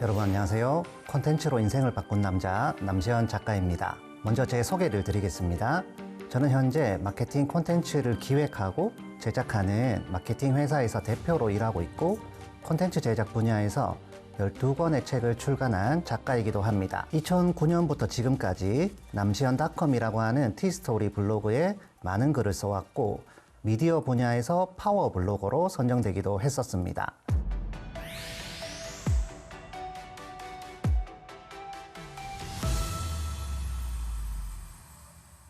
여러분 안녕하세요. 콘텐츠로 인생을 바꾼 남자 남시현 작가입니다. 먼저 제 소개를 드리겠습니다. 저는 현재 마케팅 콘텐츠를 기획하고 제작하는 마케팅 회사에서 대표로 일하고 있고 콘텐츠 제작 분야에서 12권의 책을 출간한 작가이기도 합니다. 2009년부터 지금까지 남시현닷컴이라고 하는 티스토리 블로그에 많은 글을 써왔고 미디어 분야에서 파워 블로거로 선정되기도 했었습니다.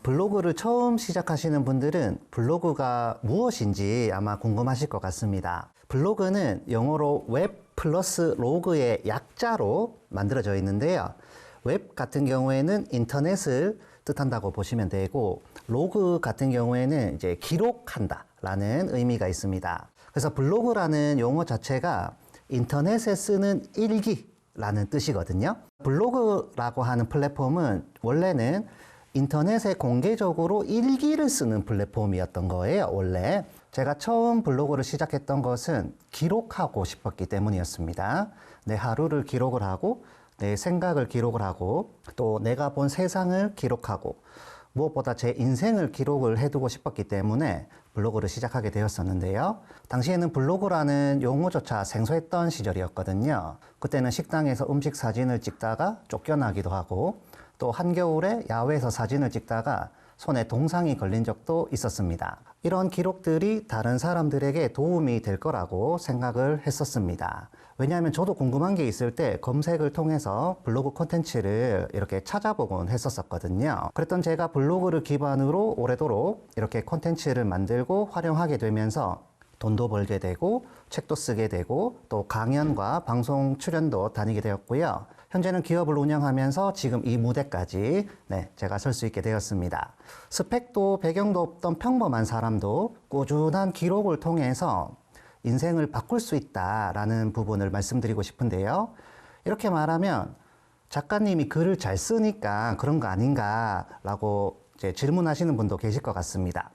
블로그를 처음 시작하시는 분들은 블로그가 무엇인지 아마 궁금하실 것 같습니다. 블로그는 영어로 웹 플러스 로그의 약자로 만들어져 있는데요. 웹 같은 경우에는 인터넷을 뜻한다고 보시면 되고, 로그 같은 경우에는 이제 기록한다 라는 의미가 있습니다. 그래서 블로그라는 용어 자체가 인터넷에 쓰는 일기라는 뜻이거든요. 블로그라고 하는 플랫폼은 원래는 인터넷에 공개적으로 일기를 쓰는 플랫폼이었던 거예요. 원래 제가 처음 블로그를 시작했던 것은 기록하고 싶었기 때문이었습니다. 내 하루를 기록을 하고 내 생각을 기록을 하고 또 내가 본 세상을 기록하고 무엇보다 제 인생을 기록을 해두고 싶었기 때문에 블로그를 시작하게 되었었는데요. 당시에는 블로그라는 용어조차 생소했던 시절이었거든요. 그때는 식당에서 음식 사진을 찍다가 쫓겨나기도 하고 또 한겨울에 야외에서 사진을 찍다가 손에 동상이 걸린 적도 있었습니다. 이런 기록들이 다른 사람들에게 도움이 될 거라고 생각을 했었습니다. 왜냐하면 저도 궁금한 게 있을 때 검색을 통해서 블로그 콘텐츠를 이렇게 찾아보곤 했었거든요. 그랬던 제가 블로그를 기반으로 오래도록 이렇게 콘텐츠를 만들고 활용하게 되면서 돈도 벌게 되고 책도 쓰게 되고 또 강연과 방송 출연도 다니게 되었고요. 현재는 기업을 운영하면서 지금 이 무대까지 제가 설 수 있게 되었습니다. 스펙도 배경도 없던 평범한 사람도 꾸준한 기록을 통해서 인생을 바꿀 수 있다라는 부분을 말씀드리고 싶은데요. 이렇게 말하면 작가님이 글을 잘 쓰니까 그런 거 아닌가라고 질문하시는 분도 계실 것 같습니다.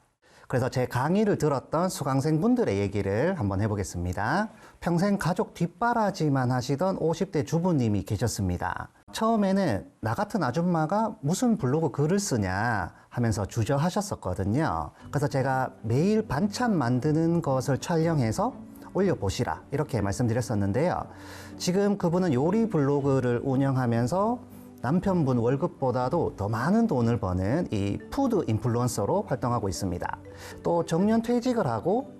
그래서 제 강의를 들었던 수강생분들의 얘기를 한번 해보겠습니다. 평생 가족 뒷바라지만 하시던 50대 주부님이 계셨습니다. 처음에는 나 같은 아줌마가 무슨 블로그 글을 쓰냐 하면서 주저하셨었거든요. 그래서 제가 매일 반찬 만드는 것을 촬영해서 올려보시라 이렇게 말씀드렸었는데요. 지금 그분은 요리 블로그를 운영하면서 남편분 월급보다도 더 많은 돈을 버는 이 푸드 인플루언서로 활동하고 있습니다. 또 정년 퇴직을 하고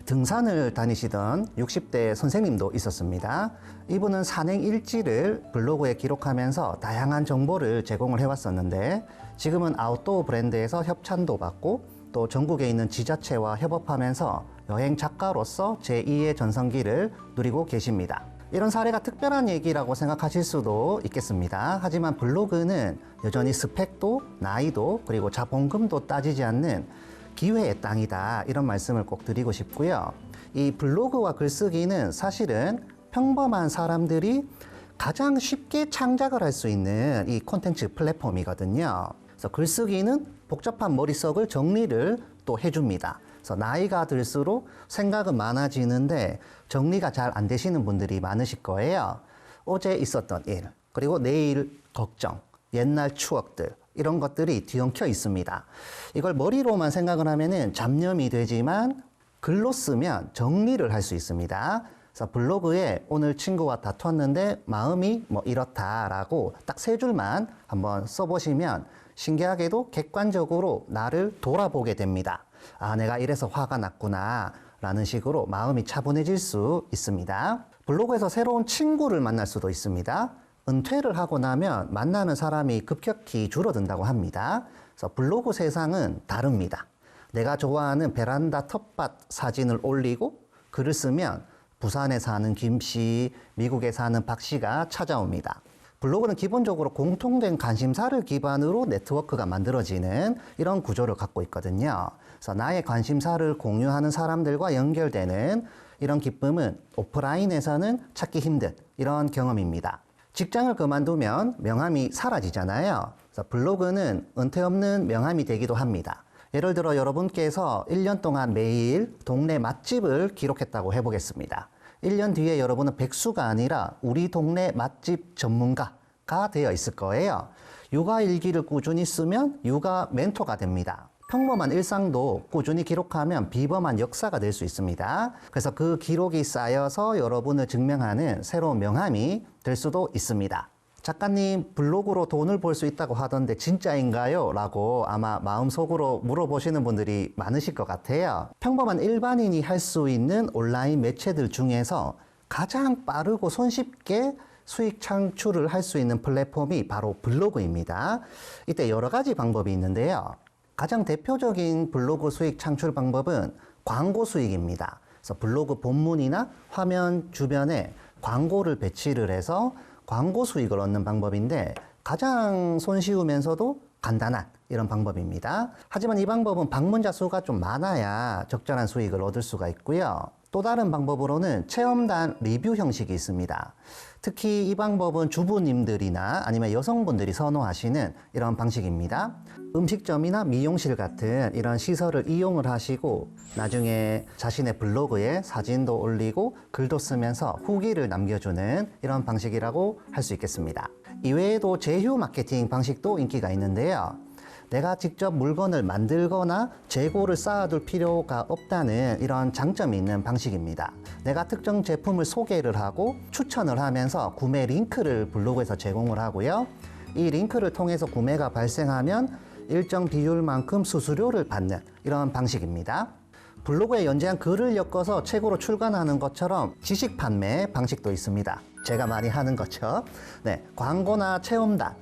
등산을 다니시던 60대 선생님도 있었습니다. 이분은 산행 일지를 블로그에 기록하면서 다양한 정보를 제공을 해왔었는데 지금은 아웃도어 브랜드에서 협찬도 받고 또 전국에 있는 지자체와 협업하면서 여행 작가로서 제2의 전성기를 누리고 계십니다. 이런 사례가 특별한 얘기라고 생각하실 수도 있겠습니다. 하지만 블로그는 여전히 스펙도 나이도 그리고 자본금도 따지지 않는 기회의 땅이다, 이런 말씀을 꼭 드리고 싶고요. 이 블로그와 글쓰기는 사실은 평범한 사람들이 가장 쉽게 창작을 할 수 있는 이 콘텐츠 플랫폼이거든요. 그래서 글쓰기는 복잡한 머릿속을 정리를 또 해줍니다. 그래서 나이가 들수록 생각은 많아지는데 정리가 잘 안 되시는 분들이 많으실 거예요. 어제 있었던 일, 그리고 내일 걱정, 옛날 추억들, 이런 것들이 뒤엉켜 있습니다. 이걸 머리로만 생각을 하면은 잡념이 되지만 글로 쓰면 정리를 할 수 있습니다. 그래서 블로그에 오늘 친구와 다퉜는데 마음이 이렇다라고 딱 3줄만 한번 써보시면 신기하게도 객관적으로 나를 돌아보게 됩니다. 아, 내가 이래서 화가 났구나 라는 식으로 마음이 차분해질 수 있습니다. 블로그에서 새로운 친구를 만날 수도 있습니다. 은퇴를 하고 나면 만나는 사람이 급격히 줄어든다고 합니다. 그래서 블로그 세상은 다릅니다. 내가 좋아하는 베란다 텃밭 사진을 올리고 글을 쓰면 부산에 사는 김씨, 미국에 사는 박씨가 찾아옵니다. 블로그는 기본적으로 공통된 관심사를 기반으로 네트워크가 만들어지는 이런 구조를 갖고 있거든요. 그래서 나의 관심사를 공유하는 사람들과 연결되는 이런 기쁨은 오프라인에서는 찾기 힘든 이런 경험입니다. 직장을 그만두면 명함이 사라지잖아요. 그래서 블로그는 은퇴 없는 명함이 되기도 합니다. 예를 들어 여러분께서 1년 동안 매일 동네 맛집을 기록했다고 해보겠습니다. 1년 뒤에 여러분은 백수가 아니라 우리 동네 맛집 전문가가 되어 있을 거예요. 육아 일기를 꾸준히 쓰면 육아 멘토가 됩니다. 평범한 일상도 꾸준히 기록하면 비범한 역사가 될 수 있습니다. 그래서 그 기록이 쌓여서 여러분을 증명하는 새로운 명함이 될 수도 있습니다. 작가님, 블로그로 돈을 벌 수 있다고 하던데 진짜인가요? 라고 아마 마음속으로 물어보시는 분들이 많으실 것 같아요. 평범한 일반인이 할 수 있는 온라인 매체들 중에서 가장 빠르고 손쉽게 수익 창출을 할 수 있는 플랫폼이 바로 블로그입니다. 이때 여러 가지 방법이 있는데요. 가장 대표적인 블로그 수익 창출 방법은 광고 수익입니다. 그래서 블로그 본문이나 화면 주변에 광고를 배치를 해서 광고 수익을 얻는 방법인데 가장 손쉬우면서도 간단한 이런 방법입니다. 하지만 이 방법은 방문자 수가 좀 많아야 적절한 수익을 얻을 수가 있고요. 또 다른 방법으로는 체험단 리뷰 형식이 있습니다. 특히 이 방법은 주부님들이나 아니면 여성분들이 선호하시는 이런 방식입니다. 음식점이나 미용실 같은 이런 시설을 이용을 하시고 나중에 자신의 블로그에 사진도 올리고 글도 쓰면서 후기를 남겨주는 이런 방식이라고 할 수 있겠습니다. 이외에도 제휴 마케팅 방식도 인기가 있는데요. 내가 직접 물건을 만들거나 재고를 쌓아둘 필요가 없다는 이런 장점이 있는 방식입니다. 내가 특정 제품을 소개를 하고 추천을 하면서 구매 링크를 블로그에서 제공을 하고요. 이 링크를 통해서 구매가 발생하면 일정 비율만큼 수수료를 받는 이런 방식입니다. 블로그에 연재한 글을 엮어서 책으로 출간하는 것처럼 지식 판매 방식도 있습니다. 제가 많이 하는 거죠. 네, 광고나 체험단,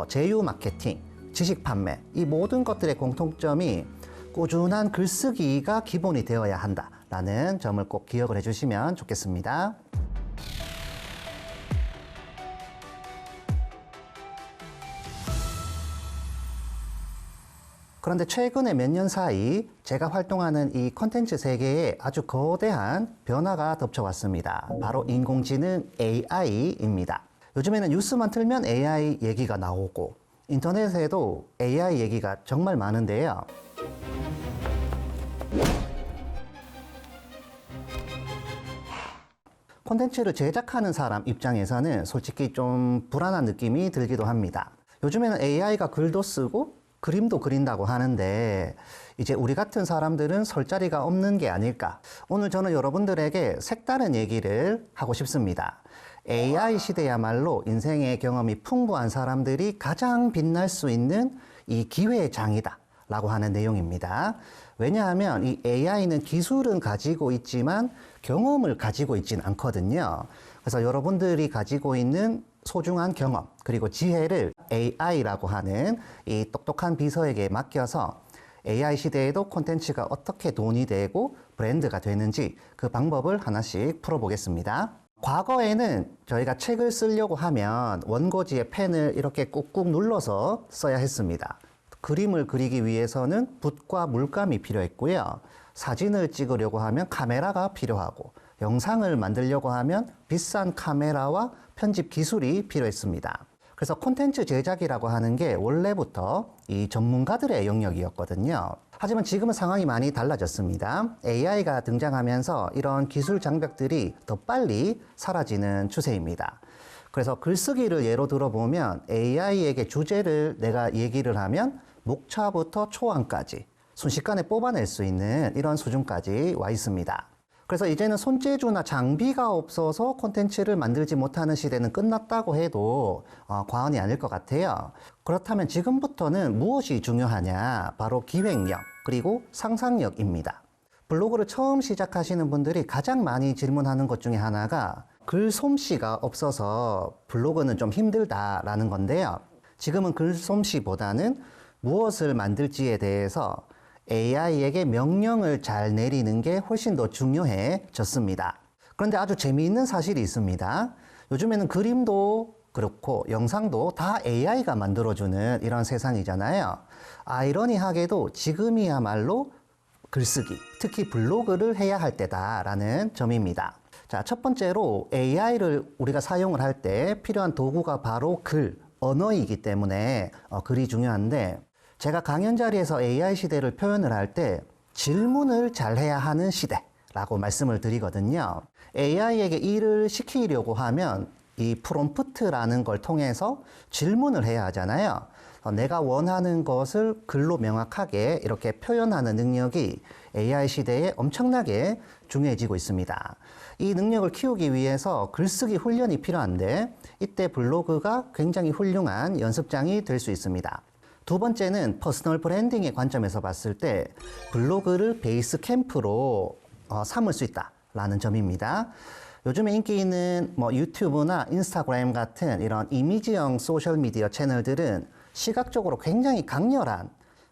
제휴 마케팅, 지식 판매, 이 모든 것들의 공통점이 꾸준한 글쓰기가 기본이 되어야 한다라는 점을 꼭 기억을 해주시면 좋겠습니다. 그런데 최근에 몇 년 사이 제가 활동하는 이 컨텐츠 세계에 아주 거대한 변화가 덮쳐왔습니다. 바로 인공지능 AI입니다. 요즘에는 뉴스만 틀면 AI 얘기가 나오고 인터넷에도 AI 얘기가 정말 많은데요. 콘텐츠를 제작하는 사람 입장에서는 솔직히 좀 불안한 느낌이 들기도 합니다. 요즘에는 AI가 글도 쓰고 그림도 그린다고 하는데 이제 우리 같은 사람들은 설 자리가 없는 게 아닐까. 오늘 저는 여러분들에게 색다른 얘기를 하고 싶습니다. AI 시대야말로 인생의 경험이 풍부한 사람들이 가장 빛날 수 있는 이 기회의 장이다 라고 하는 내용입니다. 왜냐하면 이 AI는 기술은 가지고 있지만 경험을 가지고 있진 않거든요. 그래서 여러분들이 가지고 있는 소중한 경험 그리고 지혜를 AI라고 하는 이 똑똑한 비서에게 맡겨서 AI 시대에도 콘텐츠가 어떻게 돈이 되고 브랜드가 되는지 그 방법을 하나씩 풀어보겠습니다. 과거에는 저희가 책을 쓰려고 하면 원고지에 펜을 이렇게 꾹꾹 눌러서 써야 했습니다. 그림을 그리기 위해서는 붓과 물감이 필요했고요. 사진을 찍으려고 하면 카메라가 필요하고 영상을 만들려고 하면 비싼 카메라와 편집 기술이 필요했습니다. 그래서 콘텐츠 제작이라고 하는 게 원래부터 이 전문가들의 영역이었거든요. 하지만 지금은 상황이 많이 달라졌습니다. AI가 등장하면서 이런 기술 장벽들이 더 빨리 사라지는 추세입니다. 그래서 글쓰기를 예로 들어보면 AI에게 주제를 내가 얘기를 하면 목차부터 초안까지 순식간에 뽑아낼 수 있는 이런 수준까지 와 있습니다. 그래서 이제는 손재주나 장비가 없어서 콘텐츠를 만들지 못하는 시대는 끝났다고 해도 과언이 아닐 것 같아요. 그렇다면 지금부터는 무엇이 중요하냐? 바로 기획력 그리고 상상력입니다. 블로그를 처음 시작하시는 분들이 가장 많이 질문하는 것 중에 하나가 글 솜씨가 없어서 블로그는 좀 힘들다라는 건데요. 지금은 글 솜씨보다는 무엇을 만들지에 대해서 AI에게 명령을 잘 내리는 게 훨씬 더 중요해졌습니다. 그런데 아주 재미있는 사실이 있습니다. 요즘에는 그림도 그렇고 영상도 다 AI가 만들어주는 이런 세상이잖아요. 아이러니하게도 지금이야말로 글쓰기, 특히 블로그를 해야 할 때다라는 점입니다. 자, 첫 번째로 AI를 우리가 사용을 할 때 필요한 도구가 바로 글, 언어이기 때문에 글이 중요한데 제가 강연 자리에서 AI 시대를 표현을 할 때 질문을 잘 해야 하는 시대 라고 말씀을 드리거든요. AI에게 일을 시키려고 하면 이 프롬프트라는 걸 통해서 질문을 해야 하잖아요. 내가 원하는 것을 글로 명확하게 이렇게 표현하는 능력이 AI 시대에 엄청나게 중요해지고 있습니다. 이 능력을 키우기 위해서 글쓰기 훈련이 필요한데 이때 블로그가 굉장히 훌륭한 연습장이 될 수 있습니다. 두 번째는 퍼스널 브랜딩의 관점에서 봤을 때 블로그를 베이스 캠프로 삼을 수 있다라는 점입니다. 요즘에 인기 있는 유튜브나 인스타그램 같은 이런 이미지형 소셜미디어 채널들은 시각적으로 굉장히 강렬한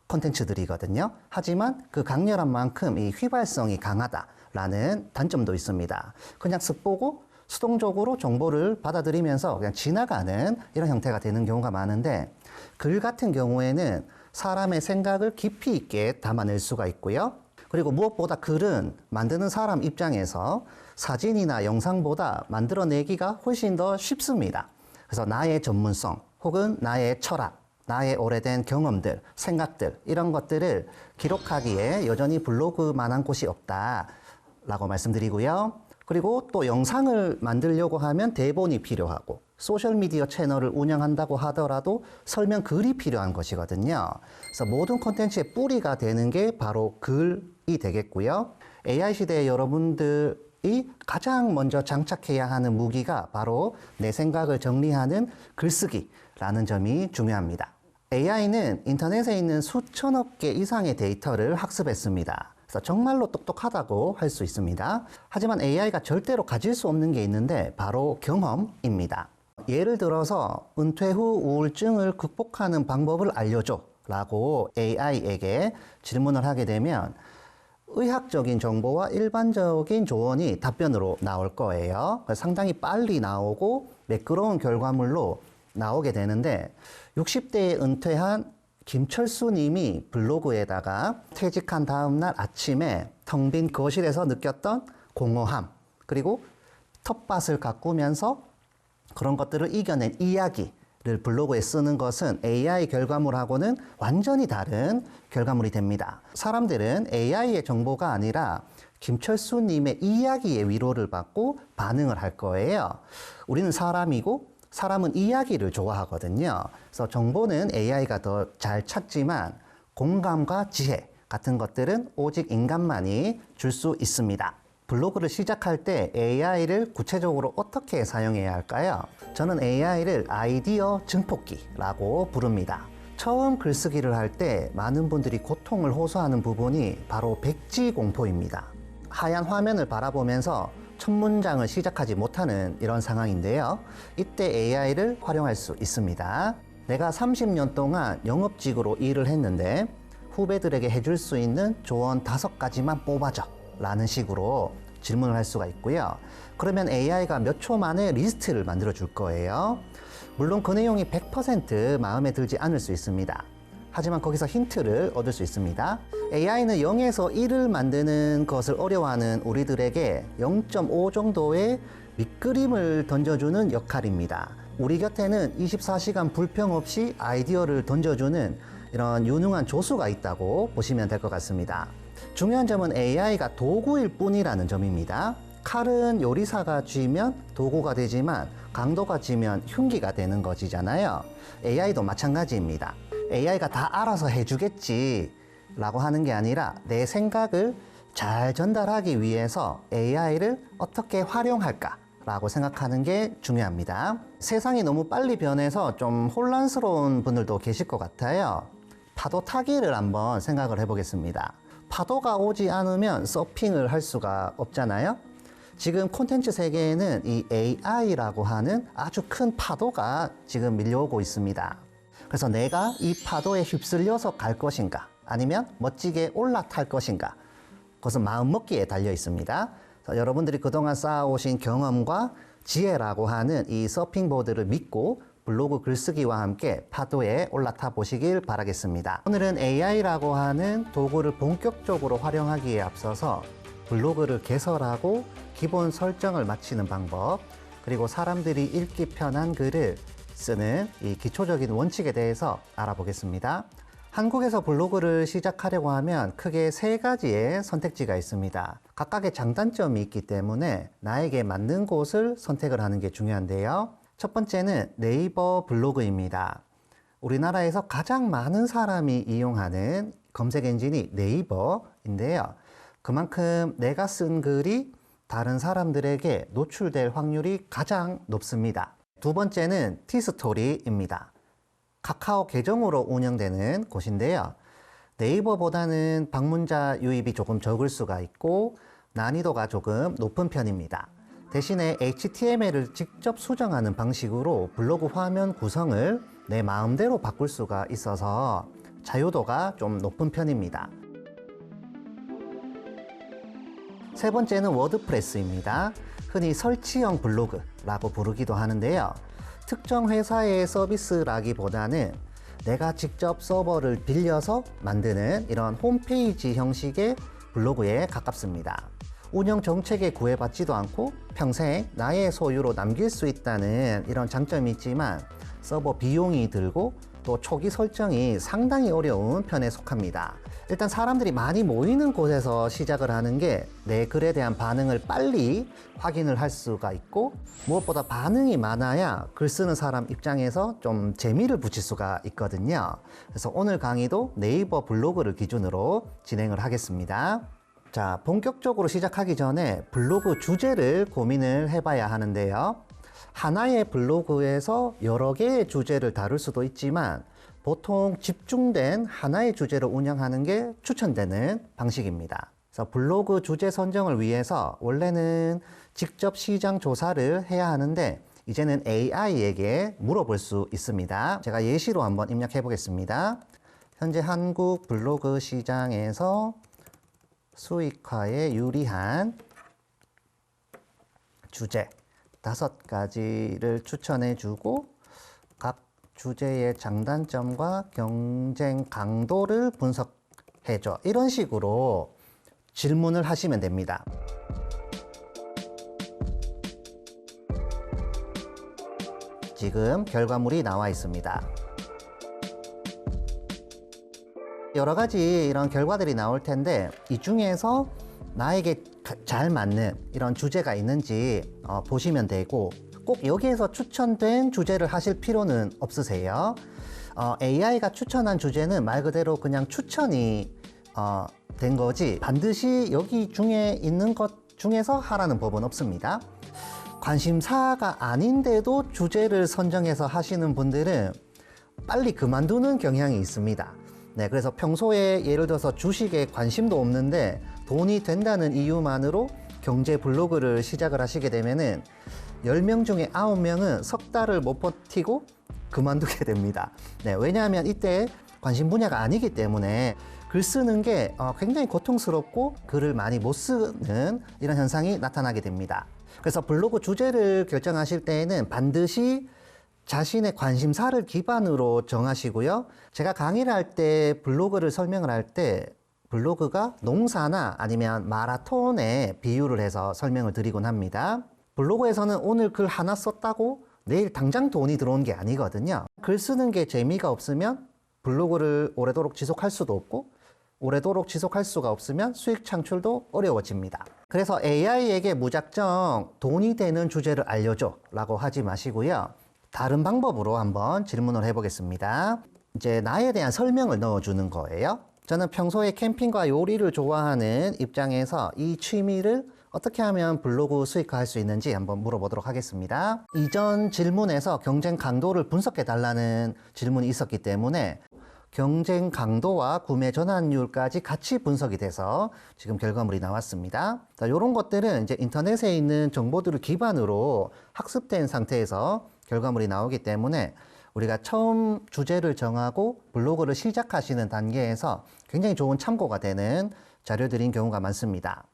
콘텐츠들이거든요. 하지만 그 강렬한 만큼 이 휘발성이 강하다라는 단점도 있습니다. 그냥 쓱 보고 수동적으로 정보를 받아들이면서 그냥 지나가는 이런 형태가 되는 경우가 많은데 글 같은 경우에는 사람의 생각을 깊이 있게 담아낼 수가 있고요. 그리고 무엇보다 글은 만드는 사람 입장에서 사진이나 영상보다 만들어내기가 훨씬 더 쉽습니다. 그래서 나의 전문성 혹은 나의 철학, 나의 오래된 경험들, 생각들 이런 것들을 기록하기에 여전히 블로그만한 곳이 없다라고 말씀드리고요. 그리고 또 영상을 만들려고 하면 대본이 필요하고 소셜미디어 채널을 운영한다고 하더라도 설명 글이 필요한 것이거든요. 그래서 모든 콘텐츠의 뿌리가 되는 게 바로 글이 되겠고요. AI 시대의 여러분들이 가장 먼저 장착해야 하는 무기가 바로 내 생각을 정리하는 글쓰기라는 점이 중요합니다. AI는 인터넷에 있는 수천억 개 이상의 데이터를 학습했습니다. 그래서 정말로 똑똑하다고 할 수 있습니다. 하지만 AI가 절대로 가질 수 없는 게 있는데 바로 경험입니다. 예를 들어서 은퇴 후 우울증을 극복하는 방법을 알려줘 라고 AI에게 질문을 하게 되면 의학적인 정보와 일반적인 조언이 답변으로 나올 거예요. 상당히 빨리 나오고 매끄러운 결과물로 나오게 되는데 60대에 은퇴한 김철수 님이 블로그에다가 퇴직한 다음 날 아침에 텅 빈 거실에서 느꼈던 공허함 그리고 텃밭을 가꾸면서 그런 것들을 이겨낸 이야기를 블로그에 쓰는 것은 AI 결과물하고는 완전히 다른 결과물이 됩니다. 사람들은 AI의 정보가 아니라 김철수 님의 이야기의 위로를 받고 반응을 할 거예요. 우리는 사람이고 사람은 이야기를 좋아하거든요. 그래서 정보는 AI가 더 잘 찾지만 공감과 지혜 같은 것들은 오직 인간만이 줄 수 있습니다. 블로그를 시작할 때 AI를 구체적으로 어떻게 사용해야 할까요? 저는 AI를 아이디어 증폭기라고 부릅니다. 처음 글쓰기를 할 때 많은 분들이 고통을 호소하는 부분이 바로 백지공포입니다. 하얀 화면을 바라보면서 첫 문장을 시작하지 못하는 이런 상황인데요. 이때 AI를 활용할 수 있습니다. 내가 30년 동안 영업직으로 일을 했는데 후배들에게 해줄 수 있는 조언 5가지만 뽑아줘 라는 식으로 질문을 할 수가 있고요. 그러면 AI가 몇 초 만에 리스트를 만들어 줄 거예요. 물론 그 내용이 100% 마음에 들지 않을 수 있습니다. 하지만 거기서 힌트를 얻을 수 있습니다. AI는 0에서 1을 만드는 것을 어려워하는 우리들에게 0.5 정도의 밑그림을 던져주는 역할입니다. 우리 곁에는 24시간 불평 없이 아이디어를 던져주는 이런 유능한 조수가 있다고 보시면 될 것 같습니다. 중요한 점은 AI가 도구일 뿐이라는 점입니다. 칼은 요리사가 쥐면 도구가 되지만 강도가 쥐면 흉기가 되는 것이잖아요. AI도 마찬가지입니다. AI가 다 알아서 해주겠지 라고 하는 게 아니라 내 생각을 잘 전달하기 위해서 AI를 어떻게 활용할까 라고 생각하는 게 중요합니다. 세상이 너무 빨리 변해서 좀 혼란스러운 분들도 계실 것 같아요. 파도 타기를 한번 생각을 해보겠습니다. 파도가 오지 않으면 서핑을 할 수가 없잖아요. 지금 콘텐츠 세계에는 이 AI라고 하는 아주 큰 파도가 지금 밀려오고 있습니다. 그래서 내가 이 파도에 휩쓸려서 갈 것인가 아니면 멋지게 올라탈 것인가 그것은 마음먹기에 달려 있습니다. 여러분들이 그동안 쌓아오신 경험과 지혜라고 하는 이 서핑보드를 믿고 블로그 글쓰기와 함께 파도에 올라타 보시길 바라겠습니다. 오늘은 AI라고 하는 도구를 본격적으로 활용하기에 앞서서 블로그를 개설하고 기본 설정을 마치는 방법 그리고 사람들이 읽기 편한 글을 쓰는 이 기초적인 원칙에 대해서 알아보겠습니다. 한국에서 블로그를 시작하려고 하면 크게 세 가지의 선택지가 있습니다. 각각의 장단점이 있기 때문에 나에게 맞는 곳을 선택을 하는 게 중요한데요. 첫 번째는 네이버 블로그입니다. 우리나라에서 가장 많은 사람이 이용하는 검색 엔진이 네이버인데요. 그만큼 내가 쓴 글이 다른 사람들에게 노출될 확률이 가장 높습니다. 두 번째는 티스토리입니다. 카카오 계정으로 운영되는 곳인데요. 네이버보다는 방문자 유입이 조금 적을 수가 있고 난이도가 조금 높은 편입니다. 대신에 HTML을 직접 수정하는 방식으로 블로그 화면 구성을 내 마음대로 바꿀 수가 있어서 자유도가 좀 높은 편입니다. 세 번째는 워드프레스입니다. 흔히 설치형 블로그라고 부르기도 하는데요. 특정 회사의 서비스라기보다는 내가 직접 서버를 빌려서 만드는 이런 홈페이지 형식의 블로그에 가깝습니다. 운영 정책에 구애받지도 않고 평생 나의 소유로 남길 수 있다는 이런 장점이 있지만 서버 비용이 들고 또 초기 설정이 상당히 어려운 편에 속합니다. 일단 사람들이 많이 모이는 곳에서 시작을 하는 게 내 글에 대한 반응을 빨리 확인을 할 수가 있고 무엇보다 반응이 많아야 글 쓰는 사람 입장에서 좀 재미를 붙일 수가 있거든요. 그래서 오늘 강의도 네이버 블로그를 기준으로 진행을 하겠습니다. 자, 본격적으로 시작하기 전에 블로그 주제를 고민을 해봐야 하는데요. 하나의 블로그에서 여러 개의 주제를 다룰 수도 있지만 보통 집중된 하나의 주제로 운영하는 게 추천되는 방식입니다. 그래서 블로그 주제 선정을 위해서 원래는 직접 시장 조사를 해야 하는데 이제는 AI에게 물어볼 수 있습니다. 제가 예시로 한번 입력해 보겠습니다. 현재 한국 블로그 시장에서 수익화에 유리한 주제 5가지를 추천해 주고 각 주제의 장단점과 경쟁 강도를 분석해 줘. 이런 식으로 질문을 하시면 됩니다. 지금 결과물이 나와 있습니다. 여러 가지 이런 결과들이 나올 텐데 이 중에서 나에게 잘 맞는 이런 주제가 있는지 보시면 되고 꼭 여기에서 추천된 주제를 하실 필요는 없으세요. AI가 추천한 주제는 말 그대로 그냥 추천이 된 거지 반드시 여기 중에 있는 것 중에서 하라는 법은 없습니다. 관심사가 아닌데도 주제를 선정해서 하시는 분들은 빨리 그만두는 경향이 있습니다. 네, 그래서 평소에 예를 들어서 주식에 관심도 없는데 돈이 된다는 이유만으로 경제 블로그를 시작을 하시게 되면은 10명 중에 9명은 석 달을 못 버티고 그만두게 됩니다. 네, 왜냐하면 이때 관심 분야가 아니기 때문에 글 쓰는 게 굉장히 고통스럽고 글을 많이 못 쓰는 이런 현상이 나타나게 됩니다. 그래서 블로그 주제를 결정하실 때에는 반드시 자신의 관심사를 기반으로 정하시고요. 제가 강의를 할 때 블로그를 설명을 할 때 블로그가 농사나 아니면 마라톤에 비유를 해서 설명을 드리곤 합니다. 블로그에서는 오늘 글 하나 썼다고 내일 당장 돈이 들어오는 게 아니거든요. 글 쓰는 게 재미가 없으면 블로그를 오래도록 지속할 수도 없고 오래도록 지속할 수가 없으면 수익 창출도 어려워집니다. 그래서 AI에게 무작정 돈이 되는 주제를 알려줘 라고 하지 마시고요. 다른 방법으로 한번 질문을 해보겠습니다. 이제 나에 대한 설명을 넣어주는 거예요. 저는 평소에 캠핑과 요리를 좋아하는 입장에서 이 취미를 어떻게 하면 블로그 수익화할 수 있는지 한번 물어보도록 하겠습니다. 이전 질문에서 경쟁 강도를 분석해 달라는 질문이 있었기 때문에 경쟁 강도와 구매 전환율까지 같이 분석이 돼서 지금 결과물이 나왔습니다. 자, 이런 것들은 이제 인터넷에 있는 정보들을 기반으로 학습된 상태에서 결과물이 나오기 때문에 우리가 처음 주제를 정하고 블로그를 시작하시는 단계에서 굉장히 좋은 참고가 되는 자료들인 경우가 많습니다.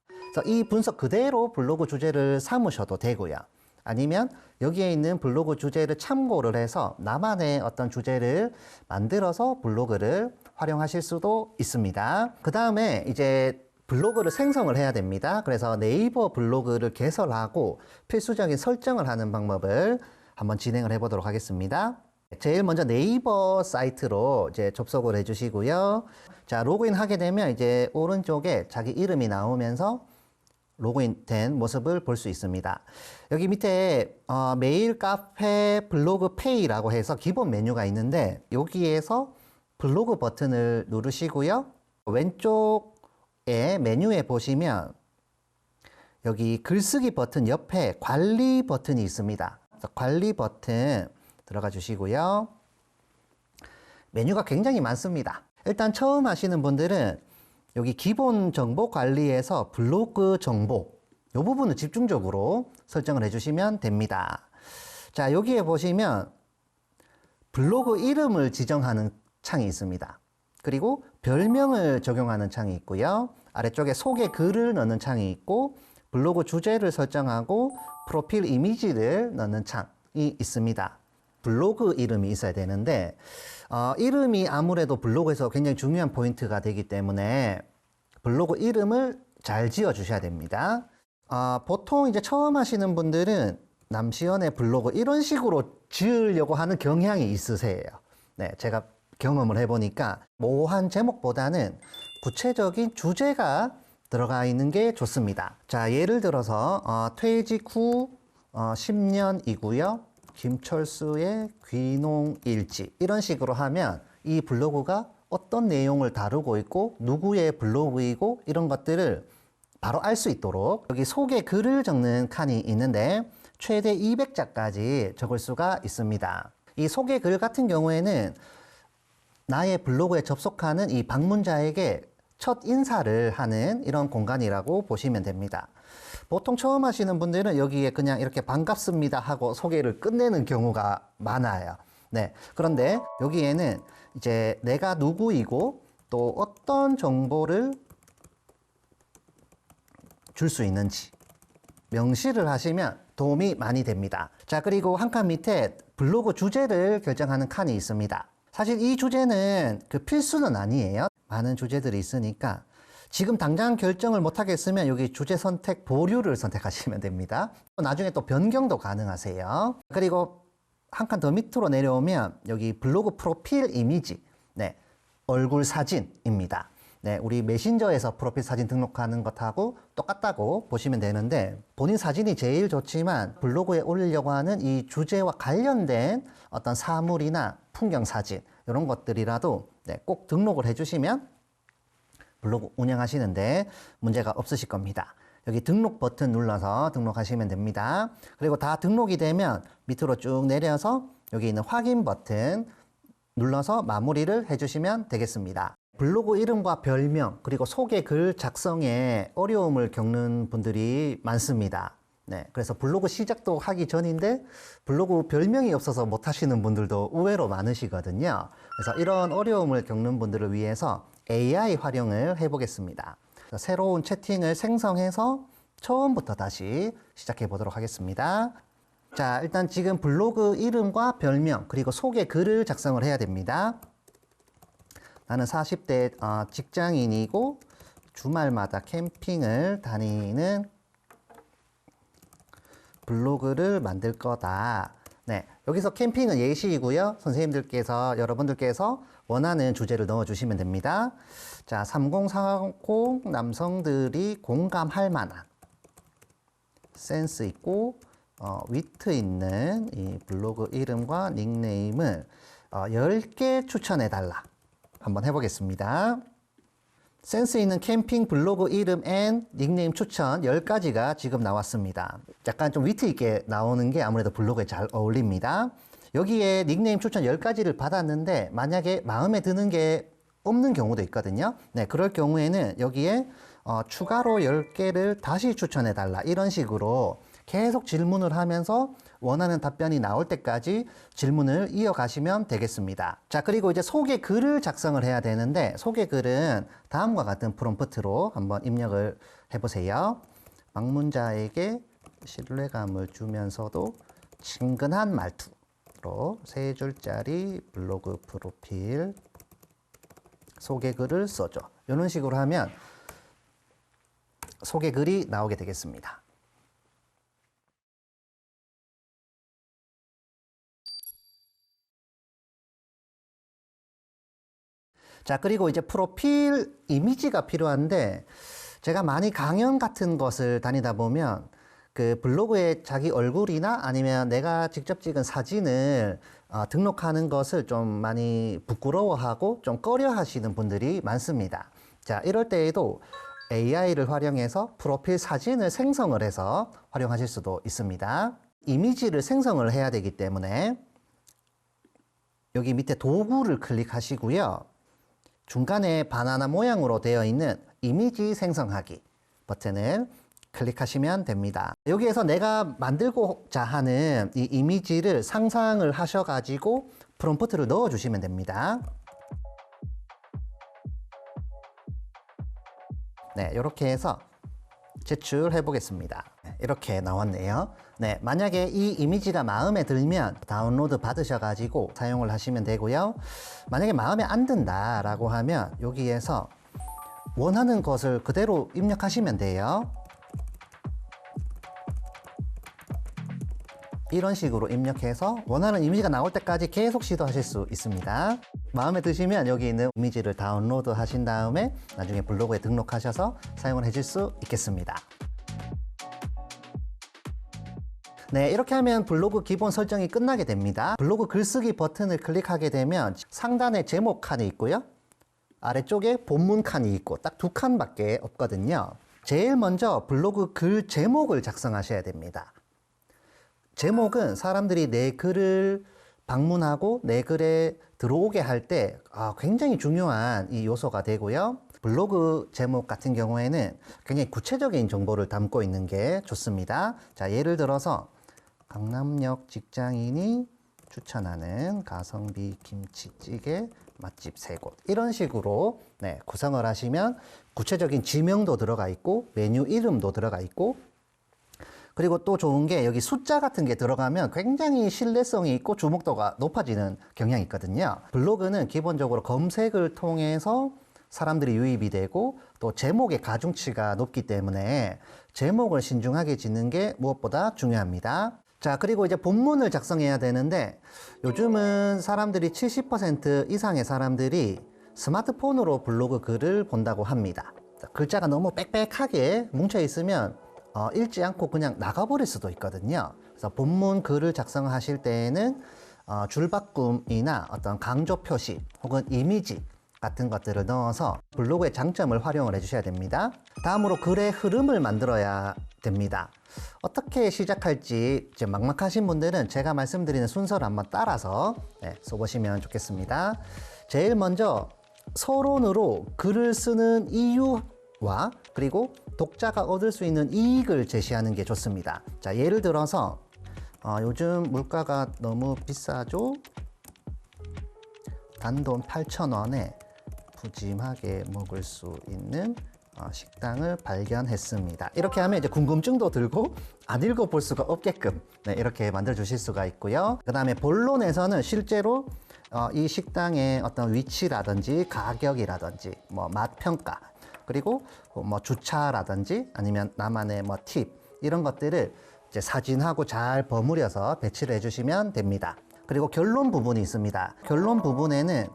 그래서 이 분석 그대로 블로그 주제를 삼으셔도 되고요. 아니면 여기에 있는 블로그 주제를 참고를 해서 나만의 어떤 주제를 만들어서 블로그를 활용하실 수도 있습니다. 그 다음에 이제 블로그를 생성을 해야 됩니다. 그래서 네이버 블로그를 개설하고 필수적인 설정을 하는 방법을 한번 진행을 해보도록 하겠습니다. 제일 먼저 네이버 사이트로 이제 접속을 해주시고요. 자, 로그인 하게 되면 이제 오른쪽에 자기 이름이 나오면서 로그인 된 모습을 볼 수 있습니다. 여기 밑에 메일, 카페, 블로그, 페이라고 해서 기본 메뉴가 있는데 여기에서 블로그 버튼을 누르시고요. 왼쪽에 메뉴에 보시면 여기 글쓰기 버튼 옆에 관리 버튼이 있습니다. 관리 버튼 들어가 주시고요. 메뉴가 굉장히 많습니다. 일단 처음 하시는 분들은 여기 기본 정보 관리에서 블로그 정보 이 부분을 집중적으로 설정을 해주시면 됩니다. 자, 여기에 보시면 블로그 이름을 지정하는 창이 있습니다. 그리고 별명을 적용하는 창이 있고요. 아래쪽에 소개 글을 넣는 창이 있고 블로그 주제를 설정하고 프로필 이미지를 넣는 창이 있습니다. 블로그 이름이 있어야 되는데 이름이 아무래도 블로그에서 굉장히 중요한 포인트가 되기 때문에 블로그 이름을 잘 지어 주셔야 됩니다. 보통 이제 처음 하시는 분들은 남시연의 블로그 이런 식으로 지으려고 하는 경향이 있으세요. 네, 제가 경험을 해보니까 모호한 제목보다는 구체적인 주제가 들어가 있는 게 좋습니다. 자, 예를 들어서 퇴직 후 10년이고요. 김철수의 귀농일지 이런 식으로 하면 이 블로그가 어떤 내용을 다루고 있고 누구의 블로그이고 이런 것들을 바로 알 수 있도록 여기 소개 글을 적는 칸이 있는데 최대 200자까지 적을 수가 있습니다. 이 소개 글 같은 경우에는 나의 블로그에 접속하는 이 방문자에게 첫 인사를 하는 이런 공간이라고 보시면 됩니다. 보통 처음 하시는 분들은 여기에 그냥 이렇게 반갑습니다 하고 소개를 끝내는 경우가 많아요. 네. 그런데 여기에는 이제 내가 누구이고 또 어떤 정보를 줄 수 있는지 명시를 하시면 도움이 많이 됩니다. 자, 그리고 한 칸 밑에 블로그 주제를 결정하는 칸이 있습니다. 사실 이 주제는 그 필수는 아니에요. 많은 주제들이 있으니까 지금 당장 결정을 못 하겠으면 여기 주제 선택 보류를 선택하시면 됩니다. 나중에 또 변경도 가능하세요. 그리고 한 칸 더 밑으로 내려오면 여기 블로그 프로필 이미지, 네, 얼굴 사진입니다. 네, 우리 메신저에서 프로필 사진 등록하는 것하고 똑같다고 보시면 되는데 본인 사진이 제일 좋지만 블로그에 올리려고 하는 이 주제와 관련된 어떤 사물이나 풍경 사진 이런 것들이라도 네, 꼭 등록을 해주시면 블로그 운영하시는데 문제가 없으실 겁니다. 여기 등록 버튼 눌러서 등록하시면 됩니다. 그리고 다 등록이 되면 밑으로 쭉 내려서 여기 있는 확인 버튼 눌러서 마무리를 해주시면 되겠습니다. 블로그 이름과 별명 그리고 소개 글 작성에 어려움을 겪는 분들이 많습니다. 네, 그래서 블로그 시작도 하기 전인데 블로그 별명이 없어서 못 하시는 분들도 의외로 많으시거든요. 그래서 이런 어려움을 겪는 분들을 위해서 AI 활용을 해보겠습니다. 새로운 채팅을 생성해서 처음부터 다시 시작해 보도록 하겠습니다. 자, 일단 지금 블로그 이름과 별명 그리고 소개 글을 작성을 해야 됩니다. 나는 40대 직장인이고 주말마다 캠핑을 다니는 블로그를 만들 거다. 네, 여기서 캠핑은 예시이고요. 선생님들께서 여러분들께서 원하는 주제를 넣어주시면 됩니다. 자, 3040 남성들이 공감할 만한 센스 있고 위트 있는 이 블로그 이름과 닉네임을 10개 추천해달라. 한번 해보겠습니다. 센스 있는 캠핑 블로그 이름 앤 닉네임 추천 10가지가 지금 나왔습니다. 약간 좀 위트 있게 나오는 게 아무래도 블로그에 잘 어울립니다. 여기에 닉네임 추천 10가지를 받았는데 만약에 마음에 드는 게 없는 경우도 있거든요. 네, 그럴 경우에는 여기에 추가로 10개를 다시 추천해 달라 이런 식으로 계속 질문을 하면서 원하는 답변이 나올 때까지 질문을 이어가시면 되겠습니다. 자, 그리고 이제 소개 글을 작성을 해야 되는데 소개 글은 다음과 같은 프롬프트로 한번 입력을 해보세요. 방문자에게 신뢰감을 주면서도 친근한 말투로 3줄짜리 블로그 프로필 소개 글을 써줘. 이런 식으로 하면 소개 글이 나오게 되겠습니다. 자, 그리고 이제 프로필 이미지가 필요한데 제가 많이 강연 같은 것을 다니다 보면 그 블로그에 자기 얼굴이나 아니면 내가 직접 찍은 사진을 등록하는 것을 좀 많이 부끄러워하고 좀 꺼려 하시는 분들이 많습니다. 자, 이럴 때에도 AI를 활용해서 프로필 사진을 생성을 해서 활용하실 수도 있습니다. 이미지를 생성을 해야 되기 때문에 여기 밑에 도구를 클릭하시고요. 중간에 바나나 모양으로 되어 있는 이미지 생성하기 버튼을 클릭하시면 됩니다. 여기에서 내가 만들고자 하는 이 이미지를 상상을 하셔가지고 프롬프트를 넣어주시면 됩니다. 네, 이렇게 해서 제출해 보겠습니다. 이렇게 나왔네요. 네, 만약에 이 이미지가 마음에 들면 다운로드 받으셔가지고 사용을 하시면 되고요. 만약에 마음에 안 든다라고 하면 여기에서 원하는 것을 그대로 입력하시면 돼요. 이런 식으로 입력해서 원하는 이미지가 나올 때까지 계속 시도하실 수 있습니다. 마음에 드시면 여기 있는 이미지를 다운로드 하신 다음에 나중에 블로그에 등록하셔서 사용을 해줄 수 있겠습니다. 네, 이렇게 하면 블로그 기본 설정이 끝나게 됩니다. 블로그 글쓰기 버튼을 클릭하게 되면 상단에 제목 칸이 있고요. 아래쪽에 본문 칸이 있고 딱 두 칸밖에 없거든요. 제일 먼저 블로그 글 제목을 작성하셔야 됩니다. 제목은 사람들이 내 글을 방문하고 내 글에 들어오게 할 때 굉장히 중요한 이 요소가 되고요. 블로그 제목 같은 경우에는 굉장히 구체적인 정보를 담고 있는 게 좋습니다. 자, 예를 들어서 강남역 직장인이 추천하는 가성비 김치찌개 맛집 3곳 이런 식으로 구성을 하시면 구체적인 지명도 들어가 있고 메뉴 이름도 들어가 있고 그리고 또 좋은 게 여기 숫자 같은 게 들어가면 굉장히 신뢰성이 있고 주목도가 높아지는 경향이 있거든요. 블로그는 기본적으로 검색을 통해서 사람들이 유입이 되고 또 제목의 가중치가 높기 때문에 제목을 신중하게 짓는 게 무엇보다 중요합니다. 자, 그리고 이제 본문을 작성해야 되는데 요즘은 사람들이 70% 이상의 사람들이 스마트폰으로 블로그 글을 본다고 합니다. 글자가 너무 빽빽하게 뭉쳐 있으면 읽지 않고 그냥 나가버릴 수도 있거든요. 그래서 본문 글을 작성하실 때에는 줄바꿈이나 어떤 강조 표시 혹은 이미지 같은 것들을 넣어서 블로그의 장점을 활용을 해주셔야 됩니다. 다음으로 글의 흐름을 만들어야 됩니다. 어떻게 시작할지 이제 막막하신 분들은 제가 말씀드리는 순서를 한번 따라서 써보시면 좋겠습니다. 제일 먼저 서론으로 글을 쓰는 이유와 그리고 독자가 얻을 수 있는 이익을 제시하는 게 좋습니다. 자, 예를 들어서 요즘 물가가 너무 비싸죠? 단돈 8,000원에 푸짐하게 먹을 수 있는 식당을 발견했습니다. 이렇게 하면 이제 궁금증도 들고 안 읽어볼 수가 없게끔 이렇게 만들어 주실 수가 있고요. 그 다음에 본론에서는 실제로 이 식당의 어떤 위치라든지 가격이라든지 뭐 맛평가 그리고 뭐 주차라든지 아니면 나만의 뭐 팁 이런 것들을 이제 사진하고 잘 버무려서 배치를 해주시면 됩니다. 그리고 결론 부분이 있습니다. 결론 부분에는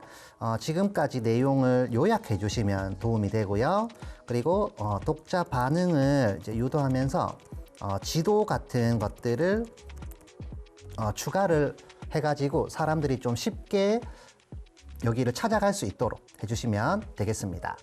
지금까지 내용을 요약해 주시면 도움이 되고요. 그리고 독자 반응을 이제 유도하면서 지도 같은 것들을 추가를 해가지고 사람들이 좀 쉽게 여기를 찾아갈 수 있도록 해주시면 되겠습니다.